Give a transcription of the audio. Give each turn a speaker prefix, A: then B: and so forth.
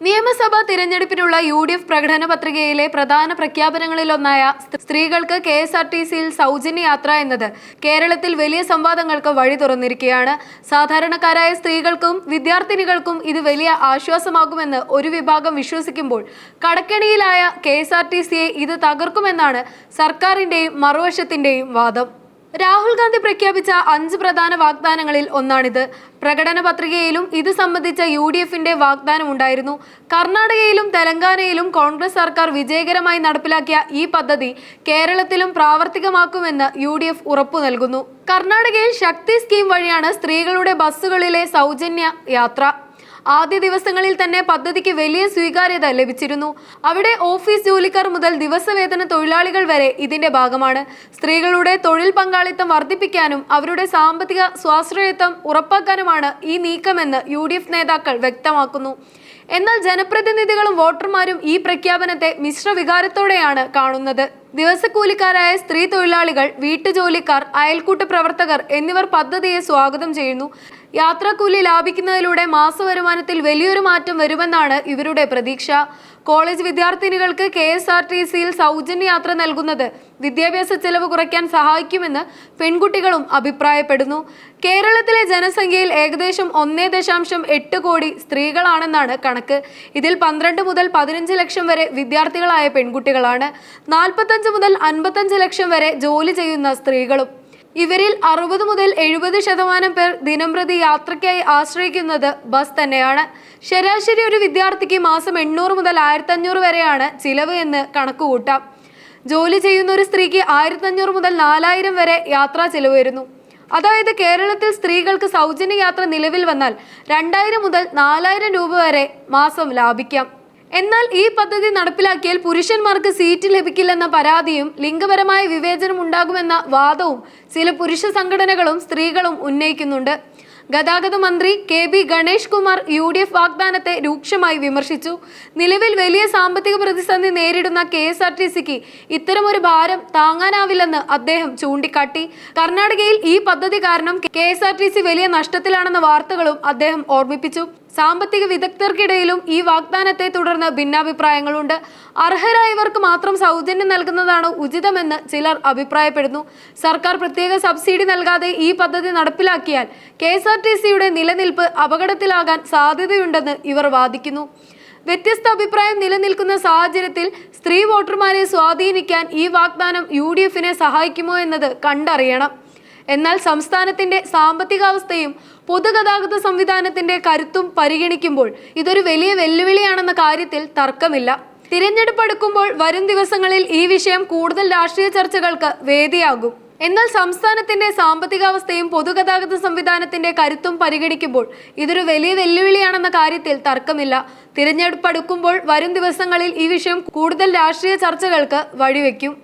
A: നിയമസഭാ തിരഞ്ഞെടുപ്പിനുള്ള UDF പ്രകടന പത്രികയിലെ പ്രധാന പ്രഖ്യാപനങ്ങളിലൊന്നായ സ്ത്രീകൾക്ക് KSRTCയിൽ സൗജന്യ യാത്ര എന്നത് കേരളത്തിൽ വലിയ സംവാദങ്ങൾക്ക് വഴി തുറന്നിരിക്കുകയാണ്. സാധാരണക്കാരായ സ്ത്രീകൾക്കും വിദ്യാർത്ഥിനികൾക്കും ഇത് വലിയ ആശ്വാസമാകുമെന്ന് ഒരു വിഭാഗം വിശ്വസിക്കുമ്പോൾ കടക്കെണിയിലായ KSRTCയെ ഇത് തകർക്കുമെന്നാണ് സർക്കാരിന്റെയും മറുവശത്തിന്റെയും വാദം. രാഹുൽ ഗാന്ധി പ്രഖ്യാപിച്ച 5 പ്രധാന വാഗ്ദാനങ്ങളിൽ ഒന്നാണിത്. പ്രകടന പത്രികയിലും ഇത് സംബന്ധിച്ച UDFന്റെ വാഗ്ദാനം ഉണ്ടായിരുന്നു. കർണാടകയിലും തെലങ്കാനയിലും കോൺഗ്രസ് സർക്കാർ വിജയകരമായി നടപ്പിലാക്കിയ ഈ പദ്ധതി കേരളത്തിലും പ്രാവർത്തികമാക്കുമെന്ന് UDF ഉറപ്പു നൽകുന്നു. കർണാടകയിൽ ശക്തി സ്കീം വഴിയാണ് സ്ത്രീകളുടെ ബസ്സുകളിലെ സൗജന്യ യാത്ര. ആദ്യ ദിവസങ്ങളിൽ തന്നെ പദ്ധതിക്ക് വലിയ സ്വീകാര്യത ലഭിച്ചിരുന്നു. അവിടെ ഓഫീസ് ജോലിക്കാർ മുതൽ ദിവസവേതന തൊഴിലാളികൾ വരെ ഇതിന്റെ ഭാഗമാണ്. സ്ത്രീകളുടെ തൊഴിൽ പങ്കാളിത്തം വർദ്ധിപ്പിക്കാനും അവരുടെ സാമ്പത്തിക സ്വാശ്രയത്വം ഉറപ്പാക്കാനുമാണ് ഈ നീക്കമെന്ന് UDF നേതാക്കൾ വ്യക്തമാക്കുന്നു. എന്നാൽ ജനപ്രതിനിധികളും വോട്ടർമാരും ഈ പ്രഖ്യാപനത്തെ മിശ്ര വികാരത്തോടെയാണ് കാണുന്നത്. ദിവസക്കൂലിക്കാരായ സ്ത്രീ തൊഴിലാളികൾ, വീട്ടുജോലിക്കാർ, അയൽക്കൂട്ട പ്രവർത്തകർ എന്നിവർ പദ്ധതിയെ സ്വാഗതം ചെയ്യുന്നു. യാത്രാക്കൂലി ലാഭിക്കുന്നതിലൂടെ മാസവരുമാനത്തിൽ വലിയൊരു മാറ്റം വരുമെന്നാണ് ഇവരുടെ പ്രതീക്ഷ. കോളേജ് വിദ്യാർത്ഥിനികൾക്ക് KSRTCയിൽ സൗജന്യ യാത്ര നൽകുന്നത് വിദ്യാഭ്യാസ ചെലവ് കുറയ്ക്കാൻ സഹായിക്കുമെന്ന് പെൺകുട്ടികളും അഭിപ്രായപ്പെടുന്നു. കേരളത്തിലെ ജനസംഖ്യയിൽ ഏകദേശം 1.8 കോടി സ്ത്രീകളാണെന്നാണ് കണക്ക്. ഇതിൽ 12 മുതൽ 15 ലക്ഷം വരെ വിദ്യാർത്ഥികളായ പെൺകുട്ടികളാണ്. 45 മുതൽ 55 ലക്ഷം വരെ ജോലി ചെയ്യുന്ന സ്ത്രീകളും. ഇവരിൽ 60 മുതൽ 70% പേർ ദിനംപ്രതി യാത്രയ്ക്കായി ആശ്രയിക്കുന്നത് ബസ് തന്നെയാണ്. ശരാശരി ഒരു വിദ്യാർത്ഥിക്ക് മാസം 800 മുതൽ 1500 വരെയാണ് ചിലവ് എന്ന് കണക്കുകൂട്ടാം. ജോലി ചെയ്യുന്ന ഒരു സ്ത്രീക്ക് 1500 മുതൽ 4000 വരെ യാത്രാ ചിലവ് വരുന്നു. അതായത് കേരളത്തിൽ സ്ത്രീകൾക്ക് സൗജന്യ യാത്ര നിലവിൽ വന്നാൽ 2000 മുതൽ 4000 രൂപ വരെ മാസം ലാഭിക്കാം. എന്നാൽ ഈ പദ്ധതി നടപ്പിലാക്കിയാൽ പുരുഷന്മാർക്ക് സീറ്റ് ലഭിക്കില്ലെന്ന പരാതിയും ലിംഗപരമായ വിവേചനം ഉണ്ടാകുമെന്ന വാദവും ചില പുരുഷ സംഘടനകളും സ്ത്രീകളും ഉന്നയിക്കുന്നുണ്ട്. ഗതാഗത മന്ത്രി KB ഗണേഷ് കുമാർ UDF വാഗ്ദാനത്തെ രൂക്ഷമായി വിമർശിച്ചു. നിലവിൽ വലിയ സാമ്പത്തിക പ്രതിസന്ധി നേരിടുന്ന KSRTCക്ക് ഇത്തരമൊരു ഭാരം താങ്ങാനാവില്ലെന്ന് അദ്ദേഹം ചൂണ്ടിക്കാട്ടി. കർണാടകയിൽ ഈ പദ്ധതി കാരണം KSRTC വലിയ നഷ്ടത്തിലാണെന്ന വാർത്തകളും അദ്ദേഹം ഓർമ്മിപ്പിച്ചു. സാമ്പത്തിക വിദഗ്ധർക്കിടയിലും ഈ വാഗ്ദാനത്തെ തുടർന്ന് ഭിന്നാഭിപ്രായങ്ങളുണ്ട്. അർഹരായവർക്ക് മാത്രം സൗജന്യം നൽകുന്നതാണ് ഉചിതമെന്ന് ചിലർ അഭിപ്രായപ്പെടുന്നു. സർക്കാർ പ്രത്യേക സബ്സിഡി നൽകാതെ ഈ പദ്ധതി നടപ്പിലാക്കിയാൽ KSRTCയുടെ നിലനിൽപ്പ് അപകടത്തിലാകാൻ സാധ്യതയുണ്ടെന്ന് ഇവർ വാദിക്കുന്നു. വ്യത്യസ്ത അഭിപ്രായം നിലനിൽക്കുന്ന സാഹചര്യത്തിൽ സ്ത്രീ വോട്ടർമാരെ സ്വാധീനിക്കാൻ ഈ വാഗ്ദാനം UDFനെ സഹായിക്കുമോ എന്നത് കണ്ടറിയണം. എന്നാൽ സംസ്ഥാനത്തിന്റെ സാമ്പത്തികാവസ്ഥയും പൊതുഗതാഗത സംവിധാനത്തിന്റെ കരുത്തും പരിഗണിക്കുമ്പോൾ ഇതൊരു വലിയ വെല്ലുവിളിയാണെന്ന കാര്യത്തിൽ തർക്കമില്ല. തിരഞ്ഞെടുപ്പ് അടുക്കുമ്പോൾ വരും ദിവസങ്ങളിൽ ഈ വിഷയം കൂടുതൽ രാഷ്ട്രീയ ചർച്ചകൾക്ക് വേദിയാകും. എന്നാൽ സംസ്ഥാനത്തിന്റെ സാമ്പത്തികാവസ്ഥയും പൊതുഗതാഗത സംവിധാനത്തിന്റെ കരുത്തും പരിഗണിക്കുമ്പോൾ ഇതൊരു വലിയ വെല്ലുവിളിയാണെന്ന കാര്യത്തിൽ തർക്കമില്ല. തിരഞ്ഞെടുപ്പ് അടുക്കുമ്പോൾ വരും ദിവസങ്ങളിൽ ഈ വിഷയം കൂടുതൽ രാഷ്ട്രീയ ചർച്ചകൾക്ക് വഴിവെക്കും.